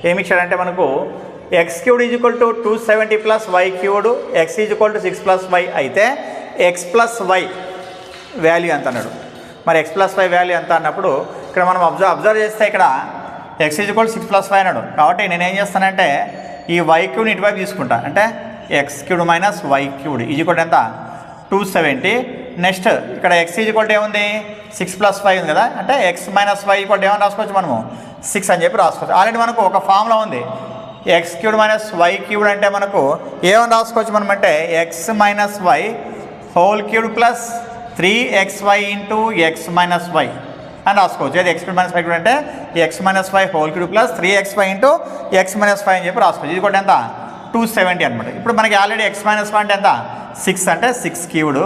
ఏమి ఇచ్చాడంటే మనకు x cubed is equal to 270 plus y cubed x is equal to 6 plus y అయితే x plus y value ఎంత అన్నాడు. మరి ఎక్స్ ప్లస్ వై వాల్యూ ఎంత అన్నప్పుడు ఇక్కడ మనం అబ్జర్వ్ చేస్తే ఇక్కడ X is equal 6 plus Y అన్నాడు. కాబట్టి నేనేం చేస్తానంటే ఈ వై క్యూడ్ని ఇటువైపు తీసుకుంటా. అంటే x cubed minus y cubed is equal ఎంత 270. నెక్స్ట్ ఇక్కడ ఎక్స్ ఈజ్ ఈక్వల్ ఏముంది 6 ప్లస్ వై ఉంది కదా, అంటే ఎక్స్ మైనస్ వై ఈక్వల్ ఏమని రాసుకోవచ్చు మనము 6 అని చెప్పి రాసుకోవచ్చు. ఆల్రెడీ మనకు ఒక ఫార్ములా ఉంది x cubed minus y cubed అంటే మనకు ఏమని రాసుకోవచ్చు మనం అంటే x minus y whole cubed plus 3xy into x minus y అని రాసుకోవచ్చు. అది x cubed minus y cubed అంటే x minus y whole cubed plus 3xy into x minus y అని చెప్పి రాసుకోవచ్చు. ఇది కూడా ఎంత 270 అనమాట. ఇప్పుడు మనకి ఆల్రెడీ ఎక్స్ మైనస్ వై అంటే ఎంత 6 అంటే 6 క్యూడ్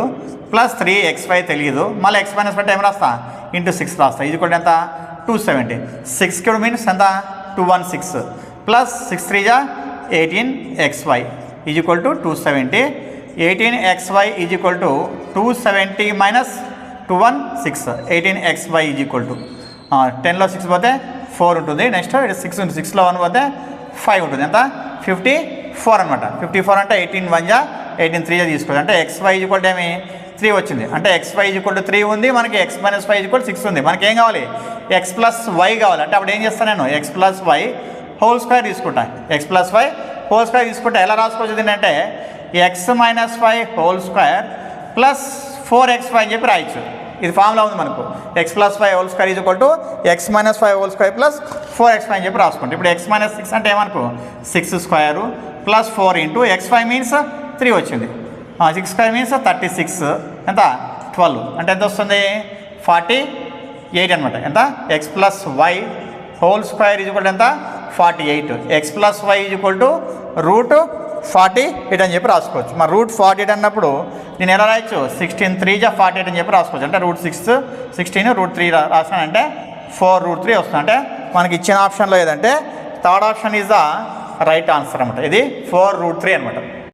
ప్లస్ 3xy తెలియదు, మళ్ళీ ఎక్స్ మైనస్ వై ఏం రాస్తా ఇంటూ 6 రాస్తా. ఇది కూడా ఎంత 270. 6 క్యూడ్ మీన్స్ ఎంత 216 ప్లస్ 6 3 జా 18xy is equal to 270. 18xy is equal to 270 minus 216 18xy is equal to 10లో 6 పోతే 4 ఉంటుంది. నెక్స్ట్ 6 ఉంటుంది, 6లో 1 పోతే 5 ఉంటుంది. ఎంత 54 అనమాట. 54 అంటే 18 1 జా 18 3 జా తీసుకోవాలి. అంటే xy ఈజ్ ఈక్వల్ టు ఏమి 3 వచ్చింది. అంటే xy ఈజ్ ఈక్వల్ టు 3 ఉంది, మనకి x minus Y is equal 6 ఉంది. మనకి ఏం కావాలి x ప్లస్ వై కావాలి. అంటే అప్పుడు ఏం చేస్తాను నేను x plus why whole square తీసుకుంటా. X plus why whole square తీసుకుంటే ఎలా రాసుకోవచ్చు ఏంటంటే x minus y whole square plus 4xy అని చెప్పి రాయొచ్చు. ఇది ఫార్ములా ఉంది మనకు x plus why whole square is equal to x minus y whole square plus 4xy అని చెప్పి రాసుకుంటాం. ఇప్పుడు ఎక్స్ మైనస్ 6 అంటే ఏమనుకో 6 square plus 4 into xy means 3 వచ్చింది. 6 స్క్వేర్ మీన్స్ 36 ఎంత 12 అంటే ఎంత వస్తుంది 48 అనమాట. ఎంత X plus why whole square is equal to ఎంత 48. X plus Y is equal to root 48 అని చెప్పి రాసుకోవచ్చు. మరి రూట్ 48 అన్నప్పుడు నేను ఎలా రాయొచ్చు 16 3 జా 48 అని చెప్పి రాసుకోవచ్చు. అంటే రూట్ 6 16 రూట్ 3 రాసానంటే 4 రూట్ 3 వస్తుంది. అంటే మనకి ఇచ్చిన ఆప్షన్లో ఏదంటే third option is the right answer అనమాట. ఇది 4 రూట్ 3 అనమాట.